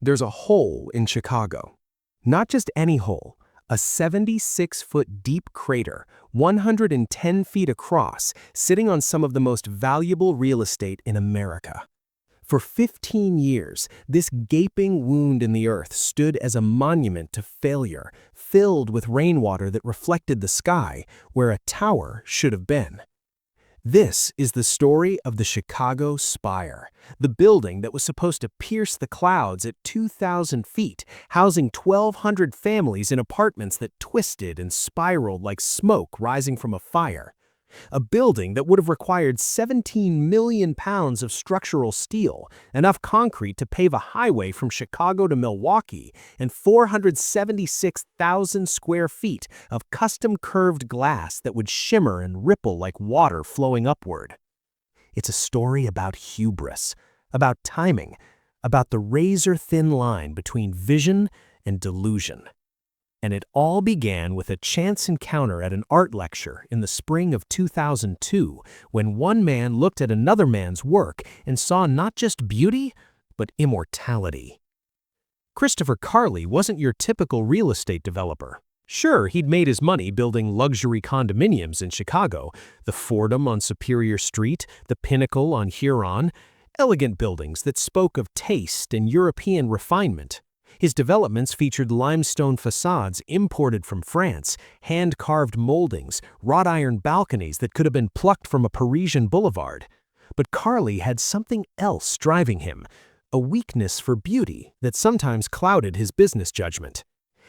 There's a hole in Chicago. Not just any hole, a 76-foot deep crater, 110 feet across, sitting on some of the most valuable real estate in America. For 15 years, this gaping wound in the earth stood as a monument to failure, filled with rainwater that reflected the sky where a tower should have been. This is the story of the Chicago Spire, the building that was supposed to pierce the clouds at 2,000 feet, housing 1,200 families in apartments that twisted and spiraled like smoke rising from a fire. A building that would have required 17 million pounds of structural steel, enough concrete to pave a highway from Chicago to Milwaukee, and 476,000 square feet of custom curved glass that would shimmer and ripple like water flowing upward. It's a story about hubris, about timing, about the razor-thin line between vision and delusion. And it all began with a chance encounter at an art lecture in the spring of 2002, when one man looked at another man's work and saw not just beauty, but immortality. Christopher Carley wasn't your typical real estate developer. Sure, he'd made his money building luxury condominiums in Chicago, the Fordham on Superior Street, the Pinnacle on Huron, elegant buildings that spoke of taste and European refinement. His developments featured limestone facades imported from France, hand-carved moldings, wrought iron balconies that could have been plucked from a Parisian boulevard. But Carley had something else driving him, a weakness for beauty that sometimes clouded his business judgment.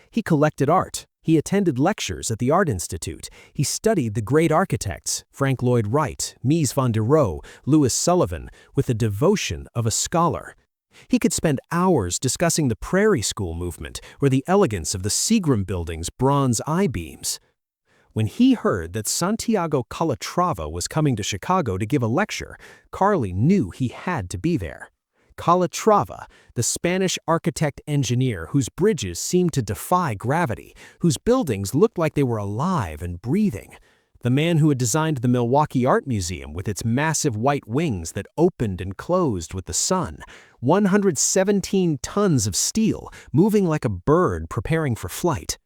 He collected art. He attended lectures at the Art Institute. He studied the great architects, Frank Lloyd Wright, Mies van der Rohe, Louis Sullivan, with the devotion of a scholar. He could spend hours discussing the Prairie School movement or the elegance of the Seagram Building's bronze I-beams. When he heard that Santiago Calatrava was coming to Chicago to give a lecture, Carley knew he had to be there. Calatrava, the Spanish architect-engineer whose bridges seemed to defy gravity, whose buildings looked like they were alive and breathing. The man who had designed the Milwaukee Art Museum with its massive white wings that opened and closed with the sun, 117 tons of steel moving like a bird preparing for flight.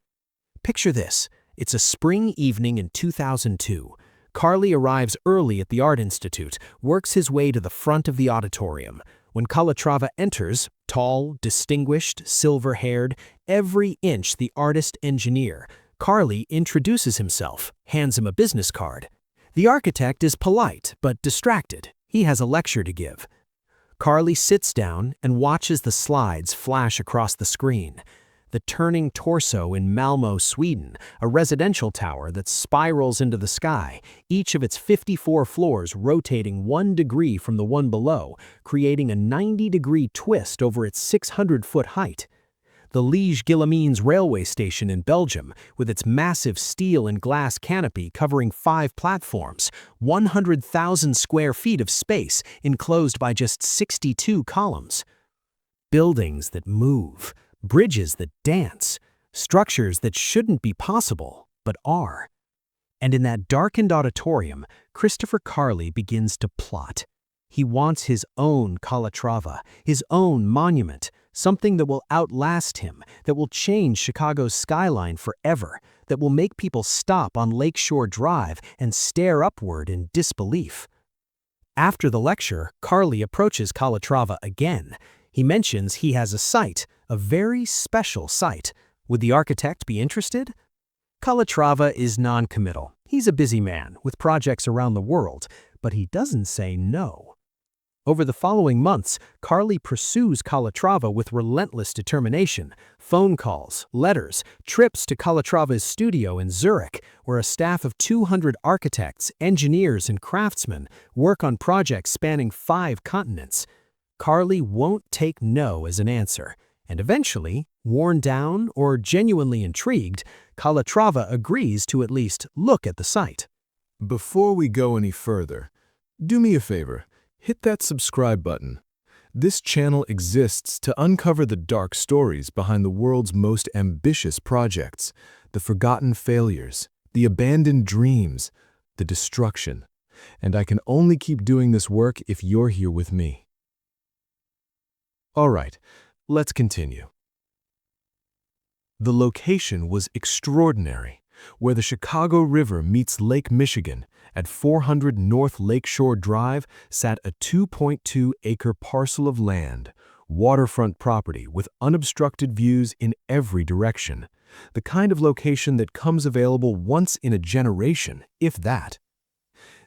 Picture this. It's a spring evening in 2002. Carley arrives early at the Art Institute, works his way to the front of the auditorium. When Calatrava enters, tall, distinguished, silver-haired, every inch the artist-engineer, Carley introduces himself, hands him a business card. The architect is polite but distracted. He has a lecture to give. Carley sits down and watches the slides flash across the screen. The turning torso in Malmö, Sweden, a residential tower that spirals into the sky, each of its 54 floors rotating 1 degree from the one below, creating a 90-degree twist over its 600-foot height. The Liège-Guillemins railway station in Belgium, with its massive steel and glass canopy covering 5 platforms, 100,000 square feet of space enclosed by just 62 columns. Buildings that move, bridges that dance, structures that shouldn't be possible, but are. And in that darkened auditorium, Christopher Carley begins to plot. He wants his own Calatrava, his own monument, something that will outlast him, that will change Chicago's skyline forever, that will make people stop on Lakeshore Drive and stare upward in disbelief. After the lecture, Carley approaches Calatrava again. He mentions he has a site, a very special site. Would the architect be interested? Calatrava is non-committal. He's a busy man with projects around the world, but he doesn't say no. Over the following months, Carley pursues Calatrava with relentless determination. Phone calls, letters, trips to Calatrava's studio in Zurich, where a staff of 200 architects, engineers, and craftsmen work on projects spanning 5 continents. Carley won't take no as an answer, and eventually, worn down or genuinely intrigued, Calatrava agrees to at least look at the site. Before we go any further, do me a favor. Hit that subscribe button. This channel exists to uncover the dark stories behind the world's most ambitious projects, the forgotten failures, the abandoned dreams, the destruction. And I can only keep doing this work if you're here with me. All right, Let's continue. The location was extraordinary. Where the Chicago River meets Lake Michigan, at 400 North Lakeshore Drive sat a 2.2-acre parcel of land, waterfront property with unobstructed views in every direction, the kind of location that comes available once in a generation, if that.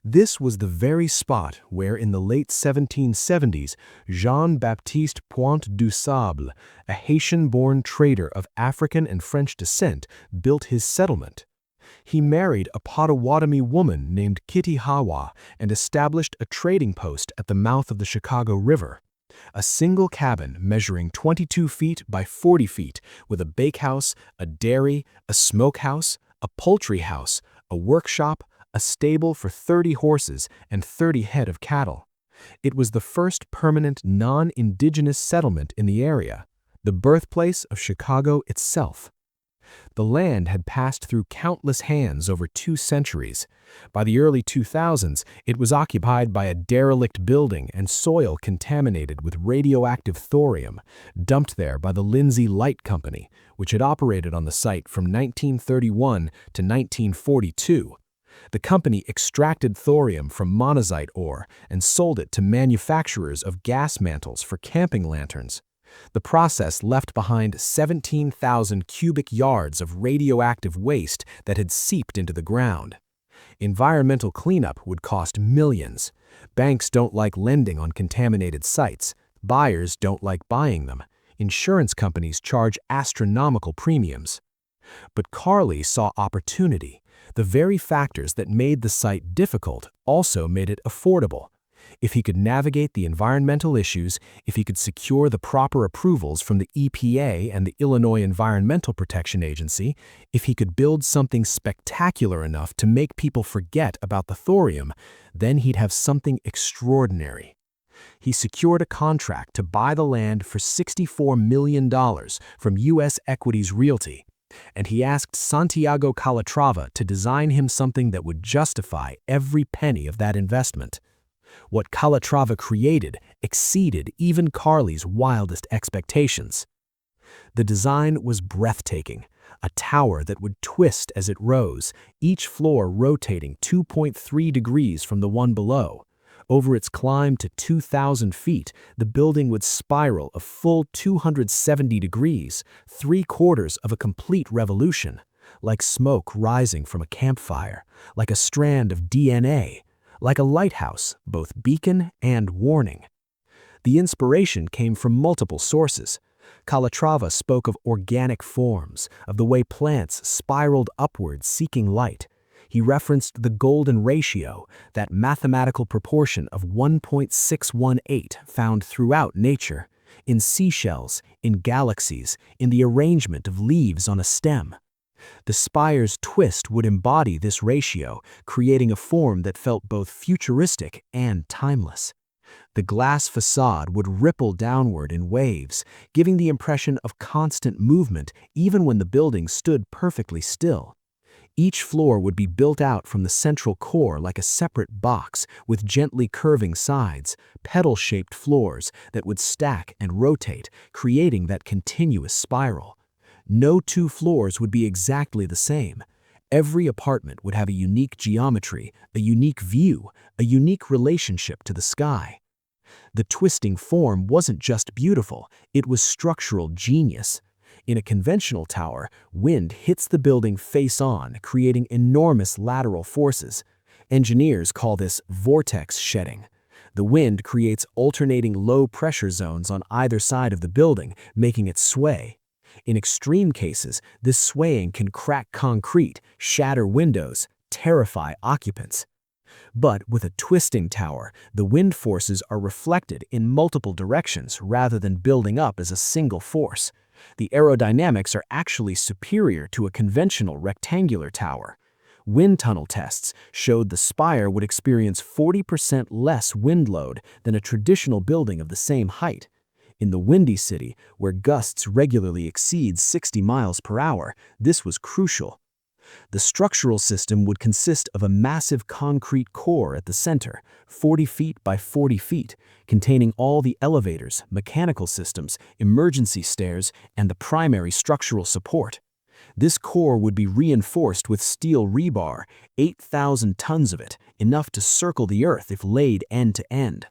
This was the very spot where in the late 1770s, Jean-Baptiste Pointe du Sable, a Haitian-born trader of African and French descent, built his settlement. He married a Potawatomi woman named Kitty Hawa and established a trading post at the mouth of the Chicago River. A single cabin measuring 22 feet by 40 feet with a bakehouse, a dairy, a smokehouse, a poultry house, a workshop, a stable for 30 horses and 30 head of cattle. It was the first permanent non-indigenous settlement in the area, the birthplace of Chicago itself. The land had passed through countless hands over 2 centuries. By the early 2000s, it was occupied by a derelict building and soil contaminated with radioactive thorium, dumped there by the Lindsay Light Company, which had operated on the site from 1931 to 1942. The company extracted thorium from monazite ore and sold it to manufacturers of gas mantles for camping lanterns. The process left behind 17,000 cubic yards of radioactive waste that had seeped into the ground. Environmental cleanup would cost millions. Banks don't like lending on contaminated sites. Buyers don't like buying them. Insurance companies charge astronomical premiums. But Carly saw opportunity. The very factors that made the site difficult also made it affordable. If he could navigate the environmental issues, if he could secure the proper approvals from the EPA and the Illinois Environmental Protection Agency, if he could build something spectacular enough to make people forget about the thorium, then he'd have something extraordinary. He secured a contract to buy the land for $64 million from U.S. Equities Realty, and he asked Santiago Calatrava to design him something that would justify every penny of that investment. What Calatrava created exceeded even Carly's wildest expectations. The design was breathtaking, a tower that would twist as it rose, each floor rotating 2.3 degrees from the one below. Over its climb to 2,000 feet, the building would spiral a full 270 degrees, 3/4 of a complete revolution, like smoke rising from a campfire, like a strand of DNA, like a lighthouse, both beacon and warning. The inspiration came from multiple sources. Calatrava spoke of organic forms, of the way plants spiraled upward seeking light. He referenced the golden ratio, that mathematical proportion of 1.618 found throughout nature, in seashells, in galaxies, in the arrangement of leaves on a stem. The spire's twist would embody this ratio, creating a form that felt both futuristic and timeless. The glass facade would ripple downward in waves, giving the impression of constant movement even when the building stood perfectly still. Each floor would be built out from the central core like a separate box with gently curving sides, pedal-shaped floors that would stack and rotate, creating that continuous spiral. No 2 floors would be exactly the same. Every apartment would have a unique geometry, a unique view, a unique relationship to the sky. The twisting form wasn't just beautiful, it was structural genius. In a conventional tower, wind hits the building face-on, creating enormous lateral forces. Engineers call this vortex shedding. The wind creates alternating low-pressure zones on either side of the building, making it sway. In extreme cases, this swaying can crack concrete, shatter windows, terrify occupants. But with a twisting tower, the wind forces are reflected in multiple directions rather than building up as a single force. The aerodynamics are actually superior to a conventional rectangular tower. Wind tunnel tests showed the spire would experience 40% less wind load than a traditional building of the same height. In the Windy City, where gusts regularly exceed 60 miles per hour, this was crucial. The structural system would consist of a massive concrete core at the center, 40 feet by 40 feet, containing all the elevators, mechanical systems, emergency stairs, and the primary structural support. This core would be reinforced with steel rebar, 8,000 tons of it, enough to circle the Earth if laid end to end.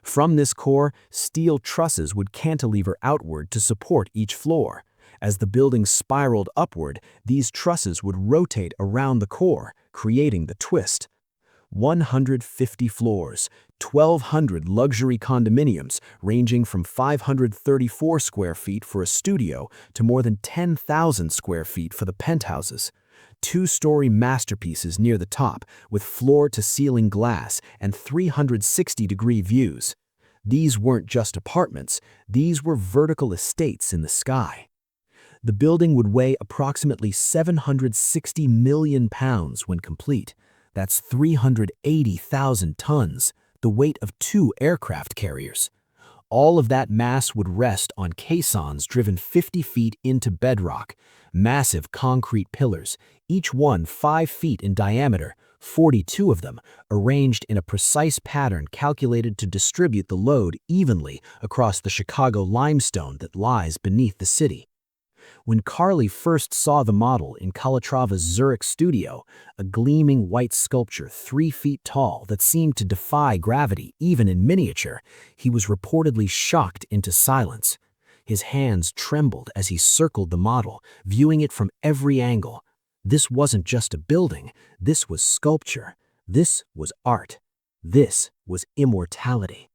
From this core, steel trusses would cantilever outward to support each floor. As the building spiraled upward, these trusses would rotate around the core, creating the twist. 150 floors, 1,200 luxury condominiums ranging from 534 square feet for a studio to more than 10,000 square feet for the penthouses. Two-story masterpieces near the top with floor-to-ceiling glass and 360-degree views. These weren't just apartments, these were vertical estates in the sky. The building would weigh approximately 760 million pounds when complete. That's 380,000 tons, the weight of 2 aircraft carriers. All of that mass would rest on caissons driven 50 feet into bedrock, massive concrete pillars, each one 5 feet in diameter, 42 of them, arranged in a precise pattern calculated to distribute the load evenly across the Chicago limestone that lies beneath the city. When Carly first saw the model in Calatrava's Zurich studio, a gleaming white sculpture 3 feet tall that seemed to defy gravity even in miniature, he was reportedly shocked into silence. His hands trembled as he circled the model, viewing it from every angle. This wasn't just a building, this was sculpture. This was art. This was immortality.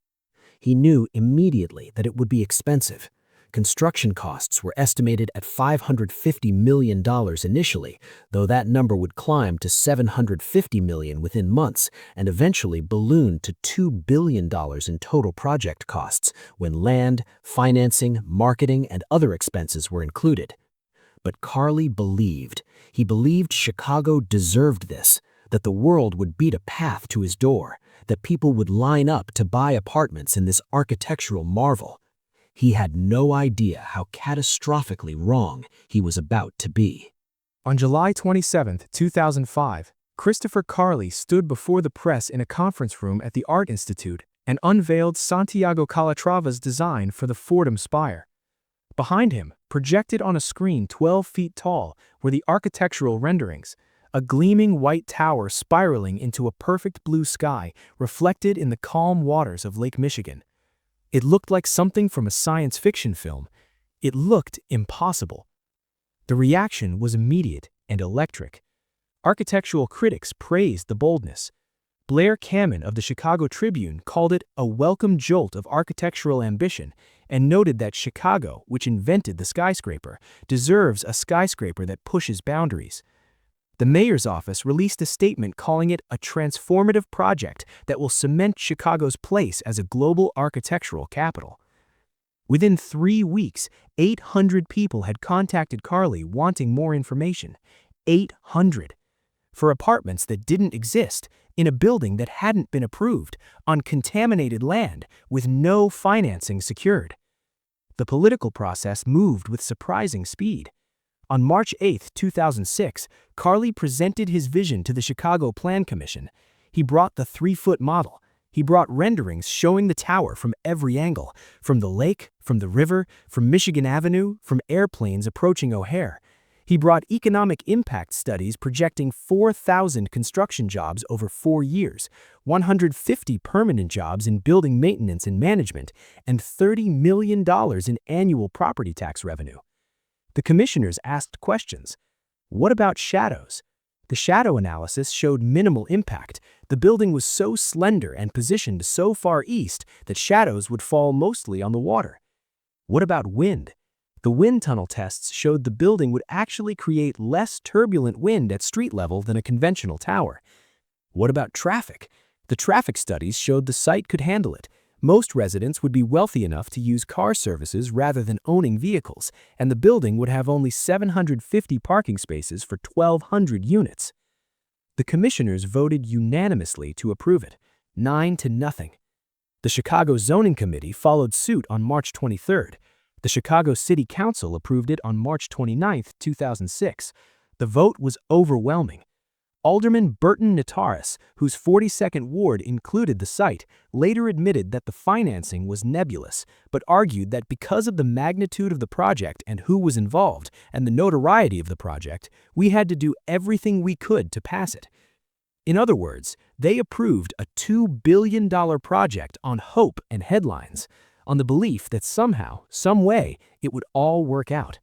He knew immediately that it would be expensive. Construction costs were estimated at $550 million initially, though that number would climb to $750 million within months and eventually balloon to $2 billion in total project costs when land, financing, marketing, and other expenses were included. But Carly believed. He believed Chicago deserved this, that the world would beat a path to his door, that people would line up to buy apartments in this architectural marvel. He had no idea how catastrophically wrong he was about to be. On July 27, 2005, Christopher Carly stood before the press in a conference room at the Art Institute and unveiled Santiago Calatrava's design for the Fordham Spire. Behind him, projected on a screen 12 feet tall, were the architectural renderings, a gleaming white tower spiraling into a perfect blue sky reflected in the calm waters of Lake Michigan. It looked like something from a science fiction film. It looked impossible. The reaction was immediate and electric. Architectural critics praised the boldness. Blair Kamin of the Chicago Tribune called it a welcome jolt of architectural ambition and noted that Chicago, which invented the skyscraper, deserves a skyscraper that pushes boundaries. The mayor's office released a statement calling it a transformative project that will cement Chicago's place as a global architectural capital. Within 3 weeks, 800 people had contacted Carly wanting more information. 800. For apartments that didn't exist, in a building that hadn't been approved, on contaminated land, with no financing secured. The political process moved with surprising speed. On March 8, 2006, Carly presented his vision to the Chicago Plan Commission. He brought the 3-foot model. He brought renderings showing the tower from every angle, from the lake, from the river, from Michigan Avenue, from airplanes approaching O'Hare. He brought economic impact studies projecting 4,000 construction jobs over 4 years, 150 permanent jobs in building maintenance and management, and $30 million in annual property tax revenue. The commissioners asked questions. What about shadows? The shadow analysis showed minimal impact. The building was so slender and positioned so far east that shadows would fall mostly on the water. What about wind? The wind tunnel tests showed the building would actually create less turbulent wind at street level than a conventional tower. What about traffic? The traffic studies showed the site could handle it. Most residents would be wealthy enough to use car services rather than owning vehicles, and the building would have only 750 parking spaces for 1,200 units. The commissioners voted unanimously to approve it, 9-0. The Chicago Zoning Committee followed suit on March 23. The Chicago City Council approved it on March 29, 2006. The vote was overwhelming. Alderman Burton Notaris, whose 42nd ward included the site, later admitted that the financing was nebulous, but argued that because of the magnitude of the project and who was involved, and the notoriety of the project, we had to do everything we could to pass it. In other words, they approved a $2 billion project on hope and headlines, on the belief that somehow, some way, it would all work out.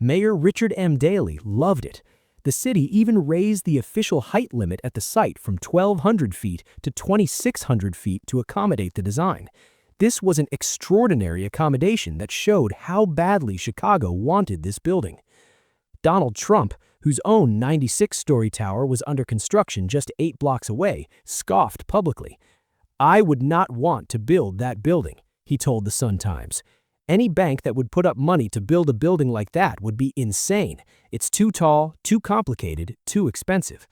Mayor Richard M. Daley loved it. The city even raised the official height limit at the site from 1,200 feet to 2,600 feet to accommodate the design. This was an extraordinary accommodation that showed how badly Chicago wanted this building. Donald Trump, whose own 96-story tower was under construction just 8 blocks away, scoffed publicly. "I would not want to build that building," he told the Sun-Times. "Any bank that would put up money to build a building like that would be insane. It's too tall, too complicated, too expensive."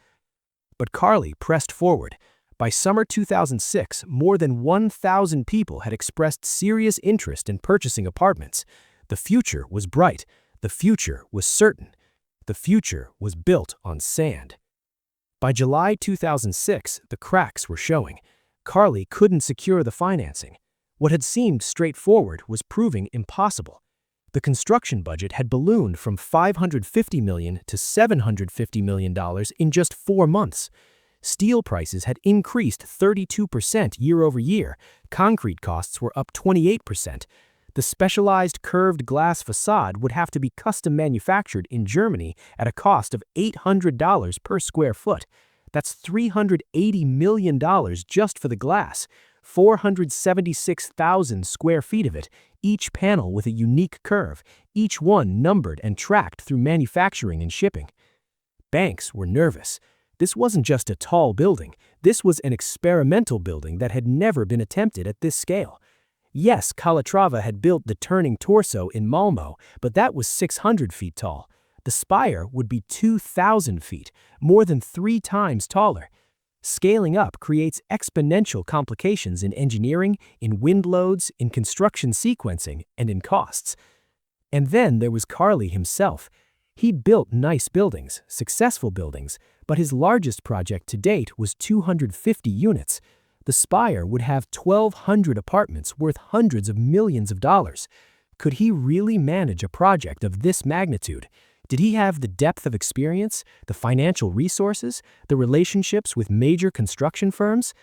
But Carly pressed forward. By summer 2006, more than 1,000 people had expressed serious interest in purchasing apartments. The future was bright. The future was certain. The future was built on sand. By July 2006, the cracks were showing. Carly couldn't secure the financing. What had seemed straightforward was proving impossible. The construction budget had ballooned from $550 million to $750 million in just 4 months. Steel prices had increased 32% year over year. Concrete costs were up 28%. The specialized curved glass facade would have to be custom manufactured in Germany at a cost of $800 per square foot. That's $380 million just for the glass. 476,000 square feet of it, each panel with a unique curve, each one numbered and tracked through manufacturing and shipping. Banks were nervous. This wasn't just a tall building. This was an experimental building that had never been attempted at this scale. Yes, Calatrava had built the turning torso in Malmö, but that was 600 feet tall. The spire would be 2,000 feet, more than 3 times taller. Scaling up creates exponential complications in engineering, in wind loads, in construction sequencing, and in costs. And then there was Carly himself. He'd built nice buildings, successful buildings, but his largest project to date was 250 units. The spire would have 1,200 apartments worth hundreds of millions of dollars. Could he really manage a project of this magnitude? Did he have the depth of experience, the financial resources, the relationships with major construction firms?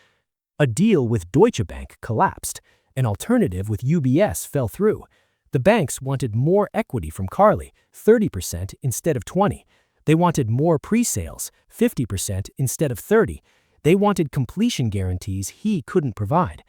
A deal with Deutsche Bank collapsed. An alternative with UBS fell through. The banks wanted more equity from Carly, 30% instead of 20%. They wanted more pre-sales, 50% instead of 30%. They wanted completion guarantees he couldn't provide.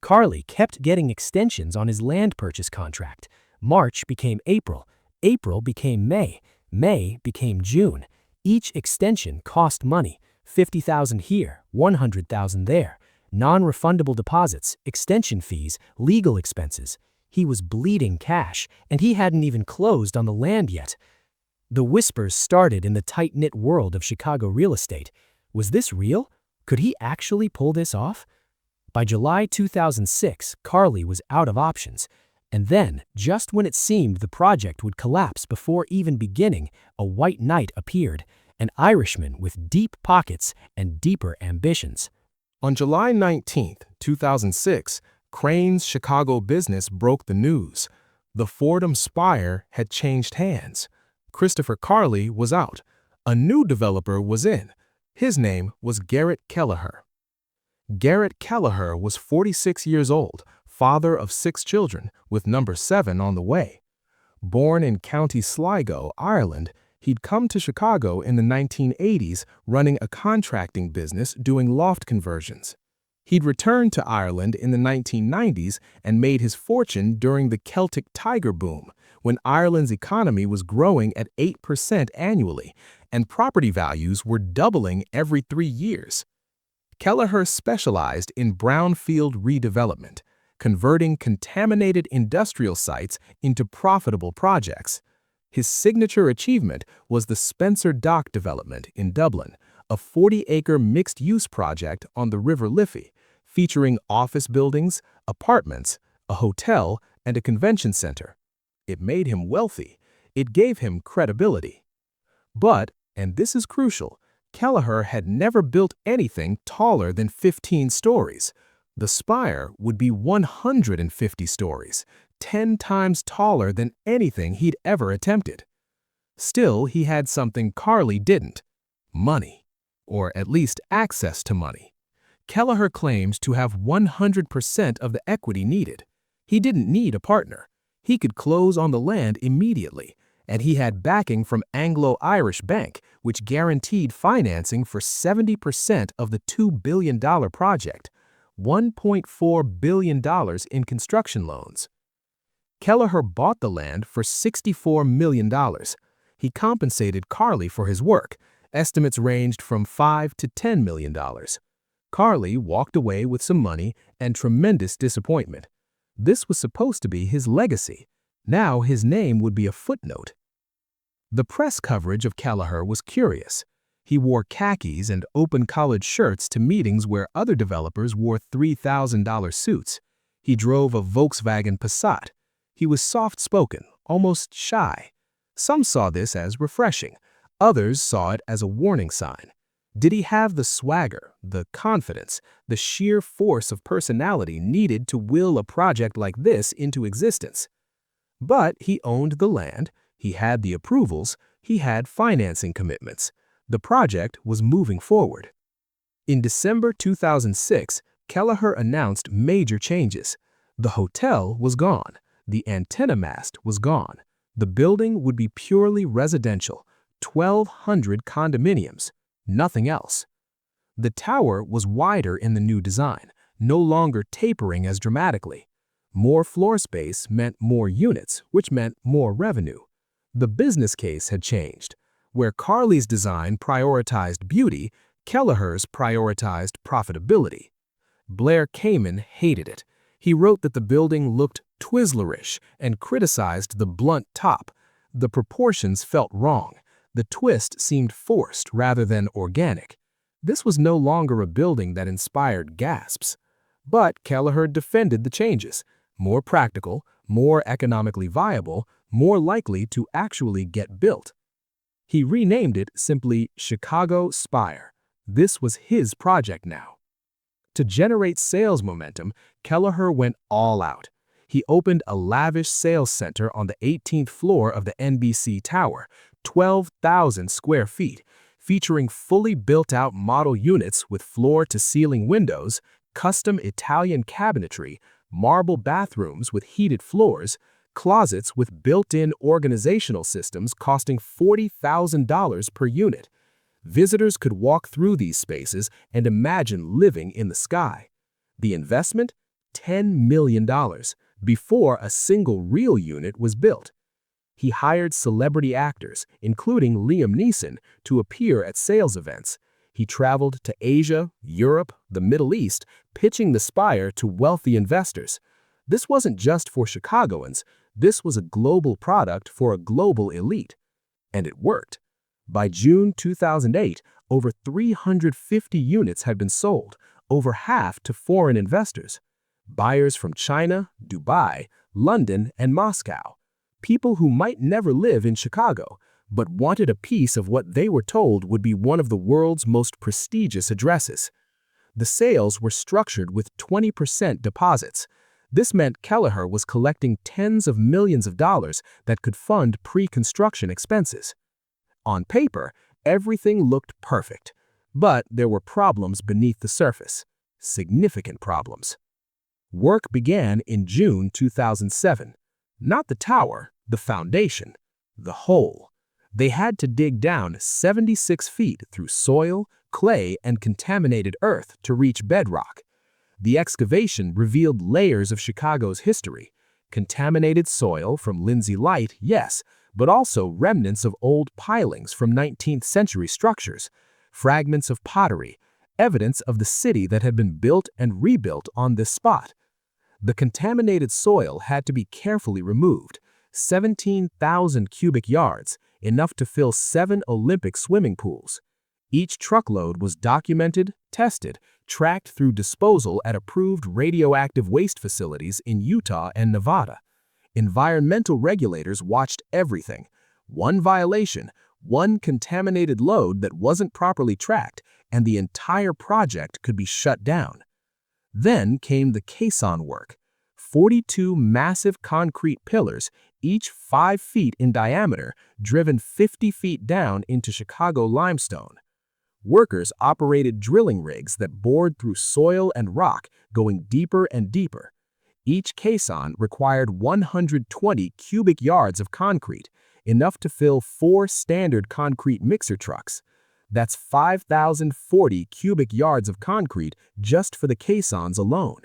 Carly kept getting extensions on his land purchase contract. March became April. April became May. May became June. Each extension cost money. $50,000 here, $100,000 there. Non-refundable deposits, extension fees, legal expenses. He was bleeding cash, and he hadn't even closed on the land yet. The whispers started in the tight-knit world of Chicago real estate. Was this real? Could he actually pull this off? By July 2006, Carly was out of options. And then, just when it seemed the project would collapse before even beginning, a white knight appeared, an Irishman with deep pockets and deeper ambitions. On July 19, 2006, Crane's Chicago business broke the news. The Fordham Spire had changed hands. Christopher Carly was out. A new developer was in. His name was Garrett Kellaher. Garrett Kellaher was 46 years old, father of 6 children, with number 7 on the way. Born in County Sligo, Ireland, he'd come to Chicago in the 1980s running a contracting business doing loft conversions. He'd returned to Ireland in the 1990s and made his fortune during the Celtic Tiger boom, when Ireland's economy was growing at 8% annually, and property values were doubling every 3 years. Kellaher specialized in brownfield redevelopment, converting contaminated industrial sites into profitable projects. His signature achievement was the Spencer Dock development in Dublin, a 40-acre mixed-use project on the River Liffey, featuring office buildings, apartments, a hotel, and a convention center. It made him wealthy. It gave him credibility. But, and this is crucial, Kellaher had never built anything taller than 15 stories. The spire would be 150 stories, 10 times taller than anything he'd ever attempted. Still, he had something Carly didn't: money, or at least access to money. Kellaher claims to have 100% of the equity needed. He didn't need a partner. He could close on the land immediately, and he had backing from Anglo-Irish Bank, which guaranteed financing for 70% of the $2 billion project, $1.4 billion in construction loans. Kellaher bought the land for $64 million. He compensated Carly for his work. Estimates ranged from $5 to $10 million. Carly walked away with some money and tremendous disappointment. This was supposed to be his legacy. Now his name would be a footnote. The press coverage of Kellaher was curious. He wore khakis and open collared shirts to meetings where other developers wore $3,000 suits. He drove a Volkswagen Passat. He was soft-spoken, almost shy. Some saw this as refreshing. Others saw it as a warning sign. Did he have the swagger, the confidence, the sheer force of personality needed to will a project like this into existence? But he owned the land, he had the approvals, he had financing commitments. The project was moving forward. In December 2006, Kellaher announced major changes. The hotel was gone. The antenna mast was gone. The building would be purely residential, 1,200 condominiums, nothing else. The tower was wider in the new design, no longer tapering as dramatically. More floor space meant more units, which meant more revenue. The business case had changed. Where Carly's design prioritized beauty, Kellaher's prioritized profitability. Blair Kamen hated it. He wrote that the building looked Twizzlerish and criticized the blunt top. The proportions felt wrong. The twist seemed forced rather than organic. This was no longer a building that inspired gasps. But Kellaher defended the changes. More practical, more economically viable, more likely to actually get built. He renamed it simply Chicago Spire. This was his project now. To generate sales momentum, Kellaher went all out. He opened a lavish sales center on the 18th floor of the NBC Tower, 12,000 square feet, featuring fully built-out model units with floor-to-ceiling windows, custom Italian cabinetry, marble bathrooms with heated floors, closets with built-in organizational systems costing $40,000 per unit. Visitors could walk through these spaces and imagine living in the sky. The investment? $10 million, before a single real unit was built. He hired celebrity actors, including Liam Neeson, to appear at sales events. He traveled to Asia, Europe, the Middle East, pitching the Spire to wealthy investors. This wasn't just for Chicagoans. This was a global product for a global elite. And it worked. By June 2008, over 350 units had been sold, over half to foreign investors. Buyers from China, Dubai, London, and Moscow. People who might never live in Chicago, but wanted a piece of what they were told would be one of the world's most prestigious addresses. The sales were structured with 20% deposits. This meant Kellaher was collecting tens of millions of dollars that could fund pre-construction expenses. On paper, everything looked perfect, but there were problems beneath the surface, significant problems. Work began in June 2007. Not the tower, the foundation, the hole. They had to dig down 76 feet through soil, clay, and contaminated earth to reach bedrock. The excavation revealed layers of Chicago's history. Contaminated soil from Lindsay Light, yes, but also remnants of old pilings from 19th century structures, fragments of pottery, evidence of the city that had been built and rebuilt on this spot. The contaminated soil had to be carefully removed, 17,000 cubic yards, enough to fill 7 Olympic swimming pools. Each truckload was documented, tested, tracked through disposal at approved radioactive waste facilities in Utah and Nevada. Environmental regulators watched everything. One violation, one contaminated load that wasn't properly tracked, and the entire project could be shut down. Then came the caisson work. 42 massive concrete pillars, each 5 feet in diameter, driven 50 feet down into Chicago limestone. Workers operated drilling rigs that bored through soil and rock, going deeper and deeper. Each caisson required 120 cubic yards of concrete, enough to fill 4 standard concrete mixer trucks. That's 5,040 cubic yards of concrete just for the caissons alone.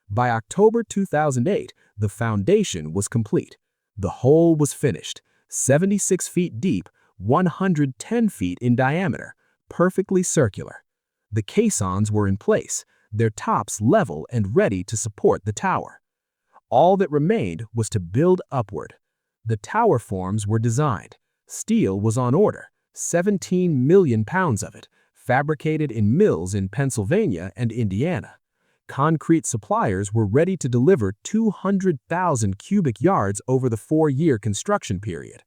By October 2008, the foundation was complete. The hole was finished, 76 feet deep, 110 feet in diameter, perfectly circular. The caissons were in place, their tops level and ready to support the tower. All that remained was to build upward. The tower forms were designed. Steel was on order, 17 million pounds of it, fabricated in mills in Pennsylvania and Indiana. Concrete suppliers were ready to deliver 200,000 cubic yards over the 4-year construction period.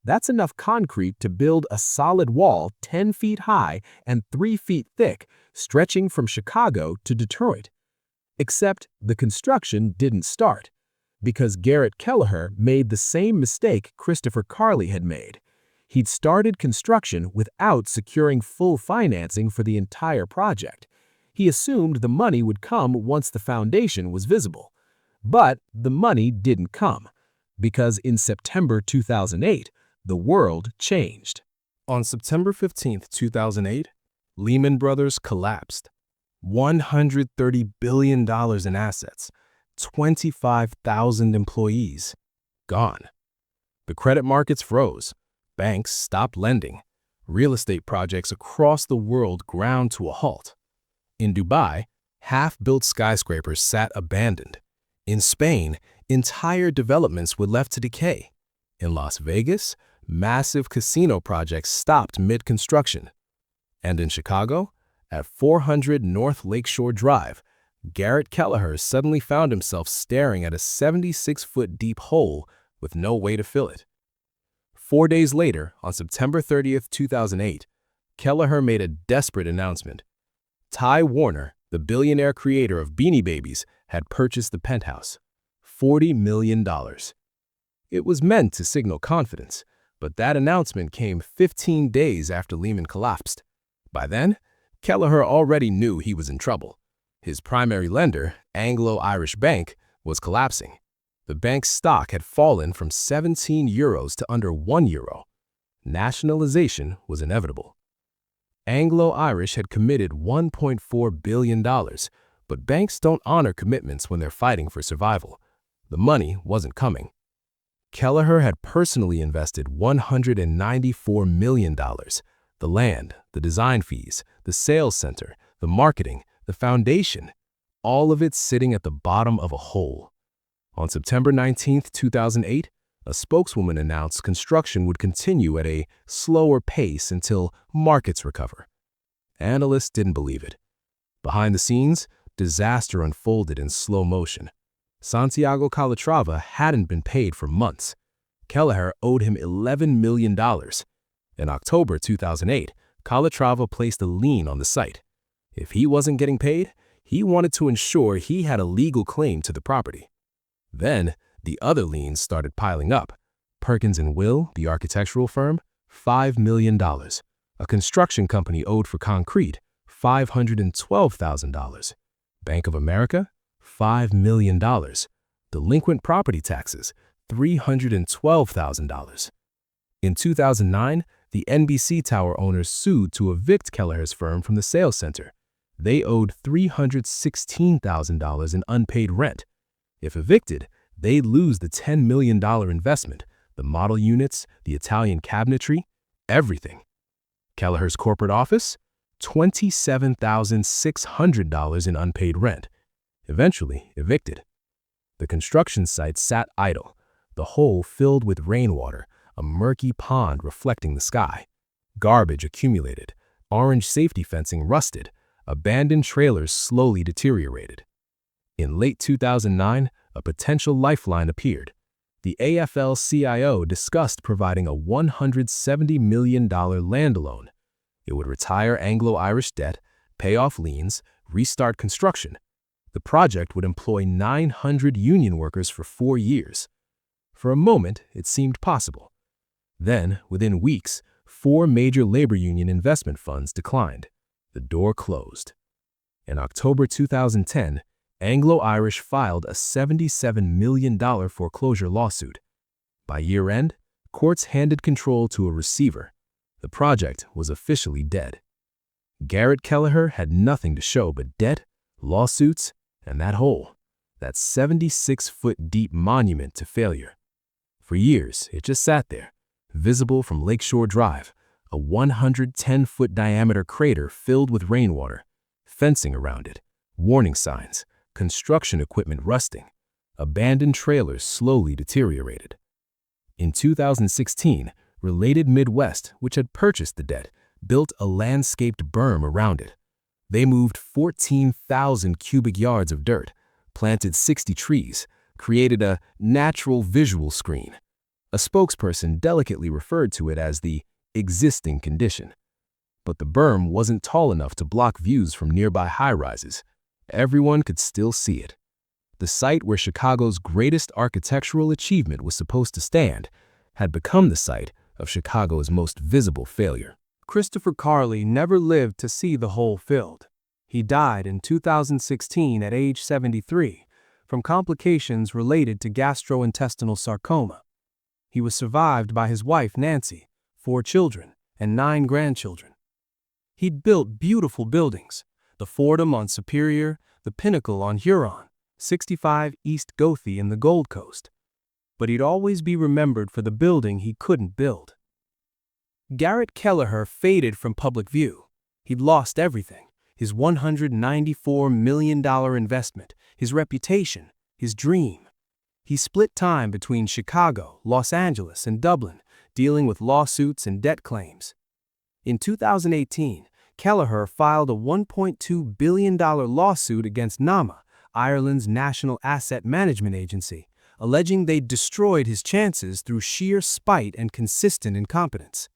That's enough concrete to build a solid wall 10 feet high and 3 feet thick, stretching from Chicago to Detroit. Except the construction didn't start, because Garrett Kellaher made the same mistake Christopher Carly had made. He'd started construction without securing full financing for the entire project. He assumed the money would come once the foundation was visible. But the money didn't come, because in September 2008, the world changed. On September 15, 2008, Lehman Brothers collapsed. $130 billion in assets, 25,000 employees, gone. The credit markets froze. Banks stopped lending. Real estate projects across the world ground to a halt. In Dubai, half-built skyscrapers sat abandoned. In Spain, entire developments were left to decay. In Las Vegas, massive casino projects stopped mid-construction. And in Chicago, at 400 North Lakeshore Drive, Garrett Kellaher suddenly found himself staring at a 76-foot deep hole with no way to fill it. 4 days later, on September 30, 2008, Kellaher made a desperate announcement. Ty Warner, the billionaire creator of Beanie Babies, had purchased the penthouse. $40 million. It was meant to signal confidence, but that announcement came 15 days after Lehman collapsed. By then, Kellaher already knew he was in trouble. His primary lender, Anglo-Irish Bank, was collapsing. The bank's stock had fallen from 17 euros to under 1 euro. Nationalization was inevitable. Anglo-Irish had committed $1.4 billion, but banks don't honor commitments when they're fighting for survival. The money wasn't coming. Kellaher had personally invested $194 million. The land, the design fees, the sales center, the marketing, the foundation, all of it sitting at the bottom of a hole. On September 19, 2008, a spokeswoman announced construction would continue at a slower pace until markets recover. Analysts didn't believe it. Behind the scenes, disaster unfolded in slow motion. Santiago Calatrava hadn't been paid for months. Kellaher owed him $11 million. In October 2008, Calatrava placed a lien on the site. If he wasn't getting paid, he wanted to ensure he had a legal claim to the property. Then, the other liens started piling up. Perkins & Will, the architectural firm, $5 million. A construction company owed for concrete, $512,000. Bank of America, $5 million. Delinquent property taxes, $312,000. In 2009, the NBC Tower owners sued to evict Kellaher's firm from the sales center. They owed $316,000 in unpaid rent. If evicted, they'd lose the $10 million investment, the model units, the Italian cabinetry, everything. Kellaher's corporate office? $27,600 in unpaid rent. Eventually evicted. The construction site sat idle, the hole filled with rainwater, a murky pond reflecting the sky. Garbage accumulated, orange safety fencing rusted, abandoned trailers slowly deteriorated. In late 2009, a potential lifeline appeared. The AFL-CIO discussed providing a $170 million land loan. It would retire Anglo-Irish debt, pay off liens, restart construction. The project would employ 900 union workers for 4 years. For a moment, it seemed possible. Then, within weeks, 4 major labor union investment funds declined. The door closed. In October 2010, Anglo-Irish filed a $77 million foreclosure lawsuit. By year-end, courts handed control to a receiver. The project was officially dead. Garrett Kellaher had nothing to show but debt, lawsuits, and that hole, that 76-foot-deep monument to failure. For years, it just sat there, visible from Lakeshore Drive, a 110-foot diameter crater filled with rainwater, fencing around it, warning signs, construction equipment rusting, abandoned trailers slowly deteriorated. In 2016, Related Midwest, which had purchased the debt, built a landscaped berm around it. They moved 14,000 cubic yards of dirt, planted 60 trees, created a natural visual screen. A spokesperson delicately referred to it as the existing condition. But the berm wasn't tall enough to block views from nearby high-rises. Everyone could still see it. The site where Chicago's greatest architectural achievement was supposed to stand had become the site of Chicago's most visible failure. Christopher Carly never lived to see the hole filled. He died in 2016 at age 73 from complications related to gastrointestinal sarcoma. He was survived by his wife Nancy, 4 children, and 9 grandchildren. He'd built beautiful buildings, the Fordham on Superior, the Pinnacle on Huron, 65 East Gothey in the Gold Coast. But he'd always be remembered for the building he couldn't build. Garrett Kellaher faded from public view. He'd lost everything: his $194 million investment, his reputation, his dream. He split time between Chicago, Los Angeles, and Dublin, dealing with lawsuits and debt claims. In 2018, Kellaher filed a $1.2 billion lawsuit against NAMA, Ireland's National Asset Management Agency, alleging they'd destroyed his chances through sheer spite and consistent incompetence.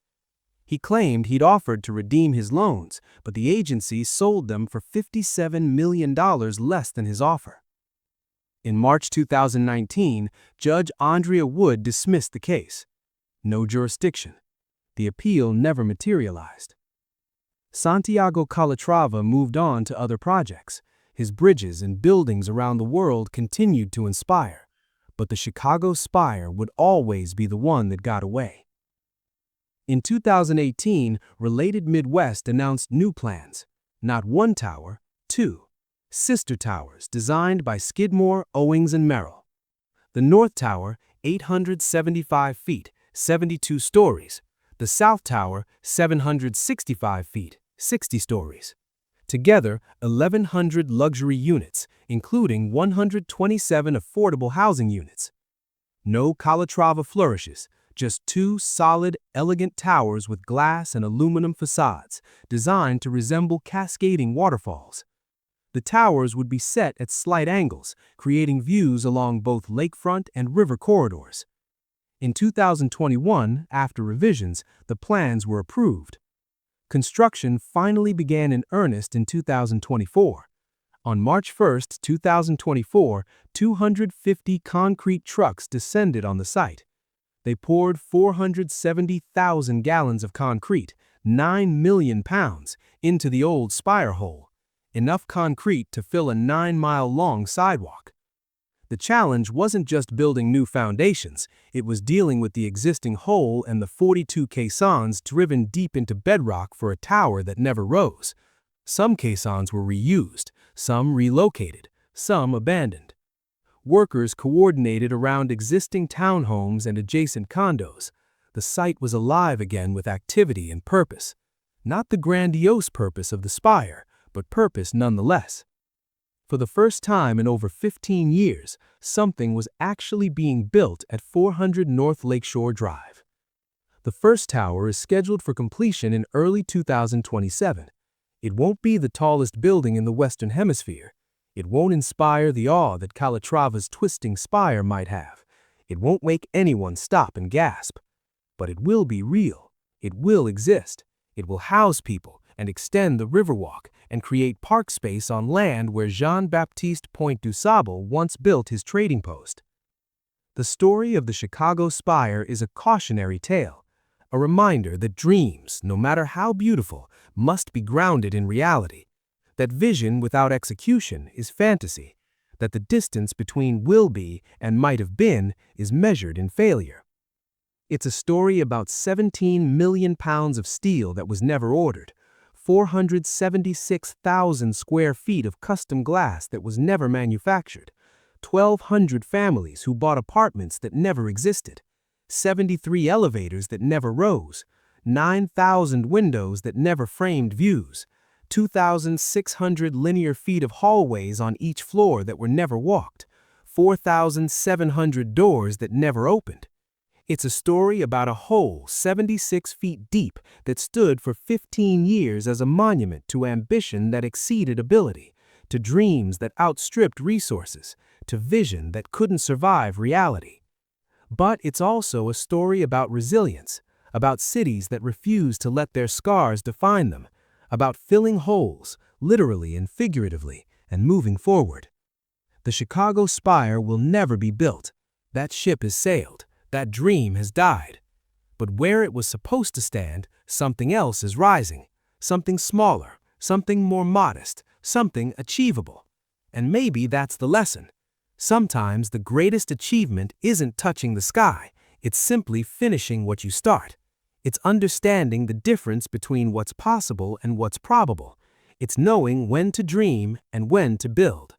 He claimed he'd offered to redeem his loans, but the agency sold them for $57 million less than his offer. In March 2019, Judge Andrea Wood dismissed the case. No jurisdiction. The appeal never materialized. Santiago Calatrava moved on to other projects. His bridges and buildings around the world continued to inspire, but the Chicago Spire would always be the one that got away. In 2018, Related Midwest announced new plans. Not one tower, 2. Sister towers designed by Skidmore, Owings, and Merrill. The North Tower, 875 feet, 72 stories. The South Tower, 765 feet, 60 stories. Together, 1,100 luxury units, including 127 affordable housing units. No Calatrava flourishes, just 2 solid, elegant towers with glass and aluminum facades, designed to resemble cascading waterfalls. The towers would be set at slight angles, creating views along both lakefront and river corridors. In 2021, after revisions, the plans were approved. Construction finally began in earnest in 2024. On March 1, 2024, 250 concrete trucks descended on the site. They poured 470,000 gallons of concrete, 9 million pounds, into the old spire hole, enough concrete to fill a 9-mile-long sidewalk. The challenge wasn't just building new foundations, it was dealing with the existing hole and the 42 caissons driven deep into bedrock for a tower that never rose. Some caissons were reused, some relocated, some abandoned. Workers coordinated around existing townhomes and adjacent condos. The site was alive again with activity and purpose. Not the grandiose purpose of the spire, but purpose nonetheless. For the first time in over 15 years, something was actually being built at 400 North Lakeshore Drive. The first tower is scheduled for completion in early 2027. It won't be the tallest building in the Western Hemisphere. It won't inspire the awe that Calatrava's twisting spire might have. It won't make anyone stop and gasp. But it will be real. It will exist. It will house people and extend the Riverwalk and create park space on land where Jean-Baptiste Point du Sable once built his trading post. The story of the Chicago Spire is a cautionary tale, a reminder that dreams, no matter how beautiful, must be grounded in reality, that vision without execution is fantasy, that the distance between will be and might have been is measured in failure. It's a story about 17 million pounds of steel that was never ordered, 476,000 square feet of custom glass that was never manufactured, 1,200 families who bought apartments that never existed, 73 elevators that never rose, 9,000 windows that never framed views, 2,600 linear feet of hallways on each floor that were never walked, 4,700 doors that never opened. It's a story about a hole 76 feet deep that stood for 15 years as a monument to ambition that exceeded ability, to dreams that outstripped resources, to vision that couldn't survive reality. But it's also a story about resilience, about cities that refuse to let their scars define them, about filling holes, literally and figuratively, and moving forward. The Chicago Spire will never be built. That ship has sailed. That dream has died. But where it was supposed to stand, something else is rising. Something smaller, something more modest, something achievable. And maybe that's the lesson. Sometimes the greatest achievement isn't touching the sky. It's simply finishing what you start. It's understanding the difference between what's possible and what's probable. It's knowing when to dream and when to build.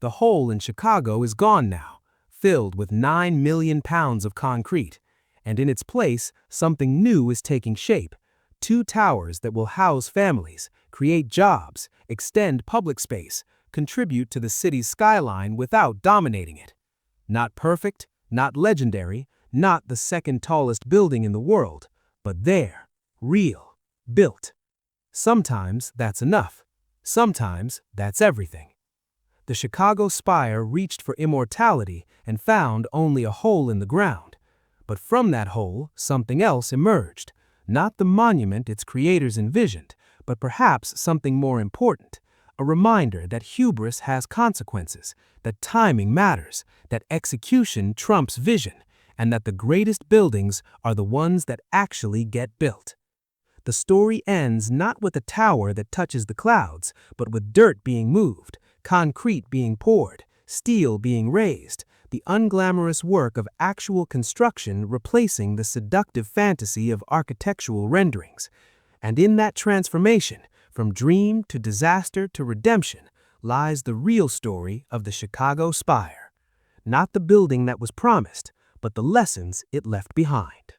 The hole in Chicago is gone now, filled with 9 million pounds of concrete, and in its place, something new is taking shape. 2 towers that will house families, create jobs, extend public space, contribute to the city's skyline without dominating it. Not perfect, not legendary, not the second tallest building in the world, but there, real, built. Sometimes that's enough. Sometimes that's everything. The Chicago Spire reached for immortality and found only a hole in the ground. But from that hole, something else emerged. Not the monument its creators envisioned, but perhaps something more important. A reminder that hubris has consequences, that timing matters, that execution trumps vision, and that the greatest buildings are the ones that actually get built. The story ends not with a tower that touches the clouds, but with dirt being moved, concrete being poured, steel being raised, the unglamorous work of actual construction replacing the seductive fantasy of architectural renderings. And in that transformation, from dream to disaster to redemption, lies the real story of the Chicago Spire. Not the building that was promised, but the lessons it left behind.